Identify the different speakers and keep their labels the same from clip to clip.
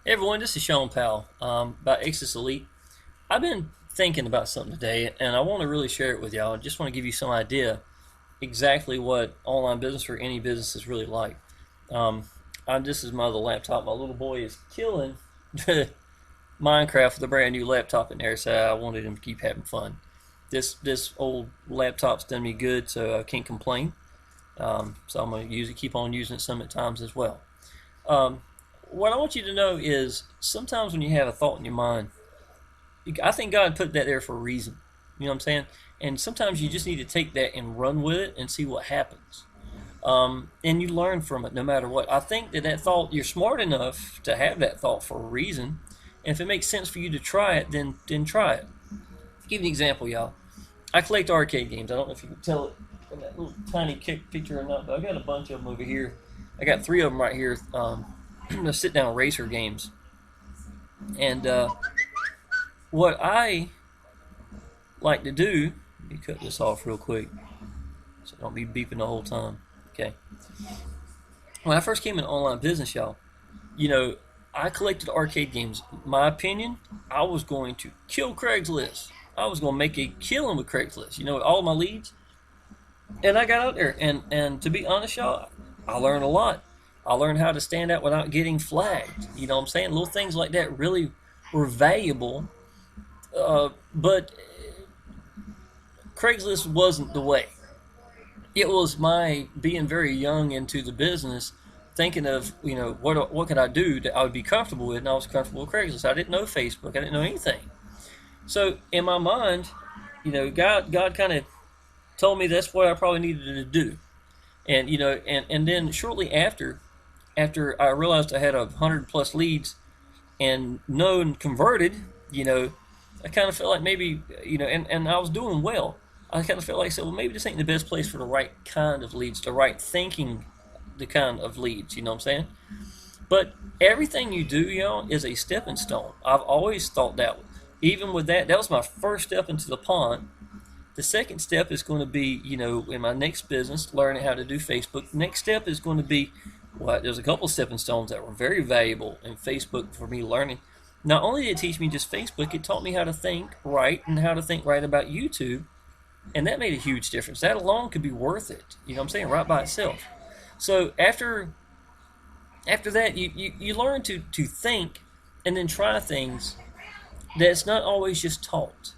Speaker 1: Hey everyone, this is Sean Powell about Exitus Elite. I've been thinking about something today, and I want to really share it with y'all. I just want to give you some idea exactly what online business or any business is really like. Um, this is my other laptop. My little boy is killing Minecraft with a brand new laptop in there, so I wanted him to keep having fun. This old laptop's done me good, so I can't complain. So I'm going to use it, keep on using it some at times as well. Um, what I want you to know is sometimes when you have a thought in your mind, I think God put that there for a reason. You know what I'm saying? And sometimes you just need to take that and run with it and see what happens. And you learn from it no matter what. I think that thought, you're smart enough to have that thought for a reason. And if it makes sense for you to try it, then try it. I'll give you an example, y'all. I collect arcade games. I don't know if you can tell it from that little tiny kick picture or not, but I got a bunch of them over here. I got 3 of them right here. The sit-down racer games. And what I like to do, let me cut this off real quick so don't be beeping the whole time. Okay. When I first came into online business, y'all, I collected arcade games. My opinion, I was going to kill Craigslist. I was going to make a killing with Craigslist. All my leads. And I got out there, and to be honest, y'all, I learned a lot. I learned how to stand out without getting flagged. You know what I'm saying? Little things like that really were valuable. But Craigslist wasn't the way. It was my being very young into the business, thinking of, what could I do that I would be comfortable with, and I was comfortable with Craigslist. I didn't know Facebook. I didn't know anything. So in my mind, God kind of told me that's what I probably needed to do. And then shortly after I realized I had 100+ leads and none converted, I kind of felt like maybe, and I was doing well. I kind of felt like, well, maybe this ain't the best place for the right kind of leads, the right thinking, the kind of leads, you know what I'm saying? But everything you do, is a stepping stone. I've always thought that. Even with that was my first step into the pond. The second step is going to be, in my next business, learning how to do Facebook. Next step is going to be, there's a couple stepping stones that were very valuable in Facebook for me learning. Not only did it teach me just Facebook, it taught me how to think right and how to think right about YouTube. And that made a huge difference. That alone could be worth it. You know what I'm saying? Right by itself. So after that, you learn to think and then try things that's not always just taught.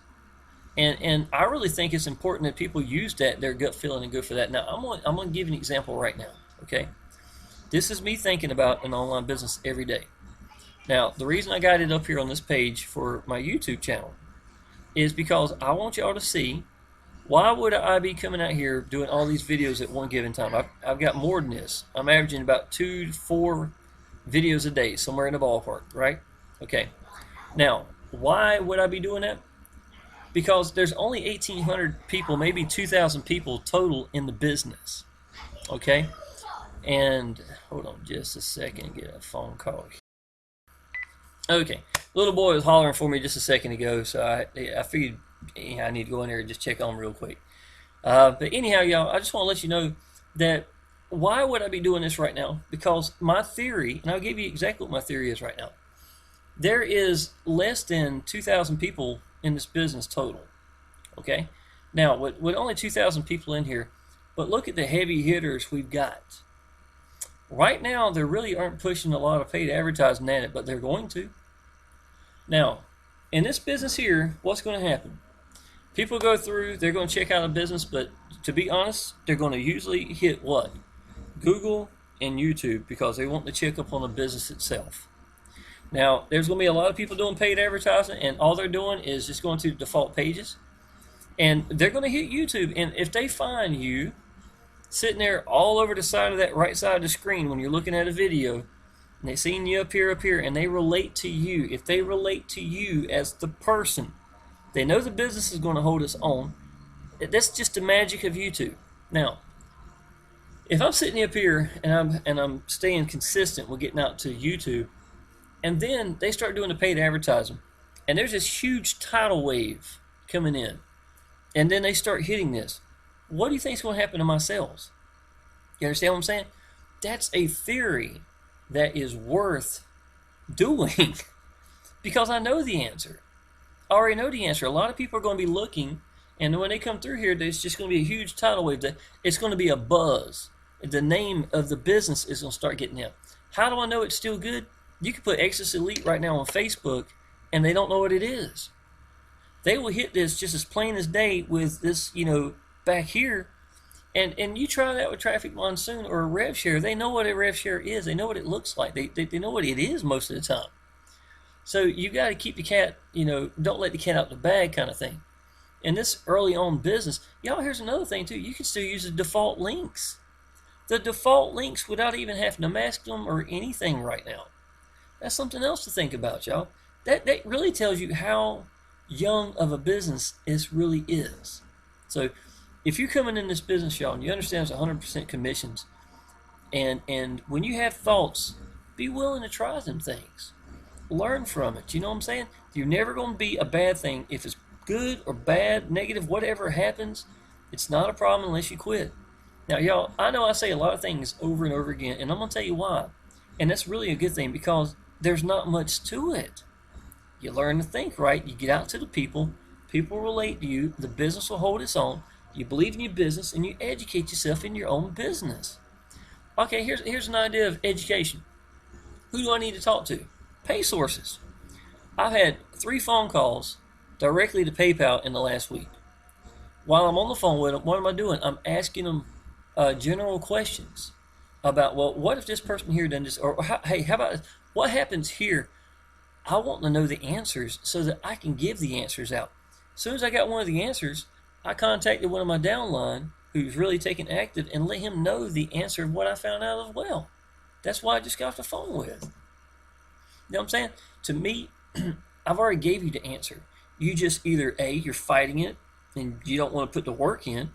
Speaker 1: And I really think it's important that people use their gut feeling and go for that. Now, I'm going to give you an example right now, okay? This is me thinking about an online business every day. Now, the reason I got it up here on this page for my YouTube channel is because I want y'all to see, why would I be coming out here doing all these videos at one given time? I've got more than this. I'm averaging about 2 to 4 videos a day, somewhere in the ballpark, right? Okay. Now, why would I be doing that? Because there's only 1,800 people, maybe 2,000 people total in the business, okay? And hold on just a second, get a phone call. Okay, little boy was hollering for me just a second ago, so I figured I need to go in there and just check on him real quick. But anyhow, y'all, I just want to let you know that why would I be doing this right now? Because my theory, and I'll give you exactly what my theory is right now. There is less than 2,000 people in this business total. Okay? Now, with only 2,000 people in here, but look at the heavy hitters we've got. Right now, they really aren't pushing a lot of paid advertising at it, but they're going to. Now, in this business here, what's going to happen? People go through, they're going to check out a business, but to be honest, they're going to usually hit what? Google and YouTube, because they want to check up on the business itself. Now, there's going to be a lot of people doing paid advertising, and all they're doing is just going to default pages. And they're going to hit YouTube, and if they find you sitting there all over the side of that right side of the screen when you're looking at a video, and they seen you up here, and they relate to you, if they relate to you as the person, they know the business is going to hold its own. That's just the magic of YouTube. Now, if I'm sitting up here and I'm staying consistent with getting out to YouTube, and then they start doing the paid advertising, and there's this huge tidal wave coming in, and then they start hitting this, what do you think is going to happen to my sales? You understand what I'm saying? That's a theory that is worth doing? Because I know the answer. I already know the answer. A lot of people are going to be looking, and when they come through here, there's just going to be a huge tidal wave. It's going to be a buzz. The name of the business is going to start getting out. How do I know it's still good? You can put Exitus Elite right now on Facebook, and they don't know what it is. They will hit this just as plain as day with this, back here. And you try that with Traffic Monsoon or a rev share. They know what a rev share is. They know what it looks like. They know what it is most of the time. So you got to keep the cat, don't let the cat out the bag kind of thing. In this early on business, y'all, here's another thing too. You can still use the default links. The default links without even having to mask them or anything right now. That's something else to think about, y'all. That really tells you how young of a business this really is. So if you're coming in this business, y'all, and you understand it's 100% commissions, and when you have thoughts, be willing to try some things. Learn from it. You know what I'm saying? You're never going to be a bad thing. If it's good or bad, negative, whatever happens, it's not a problem unless you quit. Now, y'all, I know I say a lot of things over and over again, and I'm going to tell you why. And that's really a good thing because there's not much to it. You learn to think right. You get out to the people. People relate to you. The business will hold its own. You believe in your business, and you educate yourself in your own business. Okay, here's an idea of education. Who do I need to talk to? Pay sources. I've had 3 phone calls directly to PayPal in the last week. While I'm on the phone with them, what am I doing? I'm asking them general questions about, well, what if this person here done this? Or hey, how about what happens here? I want to know the answers so that I can give the answers out. As soon as I got one of the answers, I contacted one of my downline who's really taking active and let him know the answer of what I found out as well. That's why I just got off the phone with. You know what I'm saying? To me, I've already gave you the answer. You just either A, you're fighting it and you don't want to put the work in.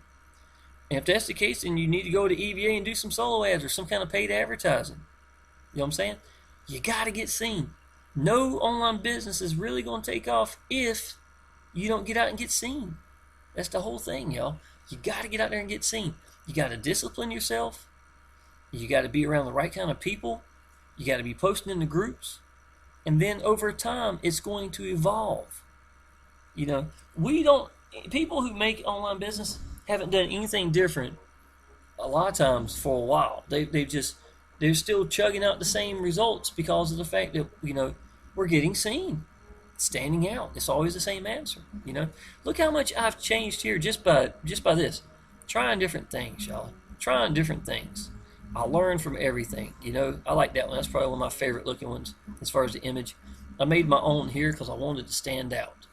Speaker 1: And if that's the case, then you need to go to EVA and do some solo ads or some kind of paid advertising. You know what I'm saying? You got to get seen. No online business is really going to take off if you don't get out and get seen. That's the whole thing, y'all. You got to get out there and get seen. You got to discipline yourself. You got to be around the right kind of people. You got to be posting in the groups. And then over time, it's going to evolve. People who make online business haven't done anything different a lot of times for a while. They're still chugging out the same results because of the fact that, we're getting seen, standing out. It's always the same answer. Look how much I've changed here just by this. Trying different things, y'all. Trying different things. I learn from everything. I like that one. That's probably one of my favorite looking ones as far as the image. I made my own here because I wanted to stand out.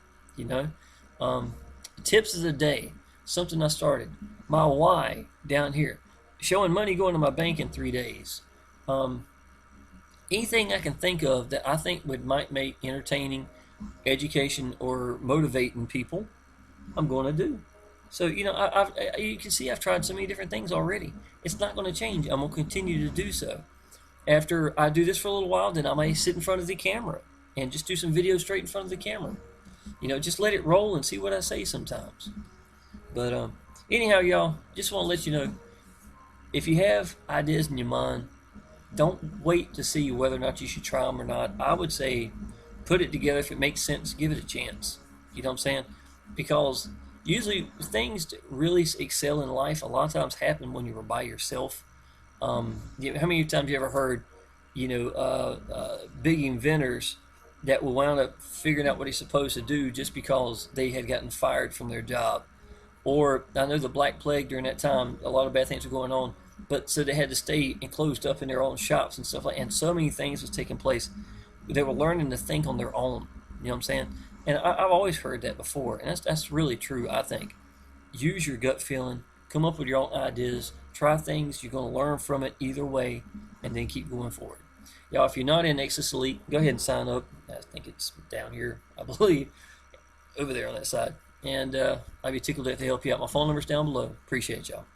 Speaker 1: Tips of the day. Something I started. My why down here. Showing money going to my bank in 3 days. Anything I can think of that I think might make entertaining, education, or motivating people, I'm going to do. So, you can see I've tried so many different things already. It's not going to change. I'm going to continue to do so. After I do this for a little while, then I may sit in front of the camera and just do some videos straight in front of the camera. Just let it roll and see what I say sometimes. But anyhow, y'all, just want to let you know, if you have ideas in your mind, don't wait to see whether or not you should try them or not. I would say put it together. If it makes sense, give it a chance. You know what I'm saying? Because usually things that really excel in life a lot of times happen when you were by yourself. How many times have you ever heard, big inventors that will wound up figuring out what he's supposed to do just because they had gotten fired from their job? Or I know the Black Plague during that time, a lot of bad things were going on, but so they had to stay enclosed up in their own shops and stuff like that. And so many things was taking place. They were learning to think on their own. You know what I'm saying? And I've always heard that before, and that's really true, I think. Use your gut feeling. Come up with your own ideas. Try things. You're going to learn from it either way, and then keep going forward. Y'all, if you're not in Exitus Elite, go ahead and sign up. I think it's down here, I believe, over there on that side. And I'd be tickled to help you out. My phone number's down below. Appreciate y'all.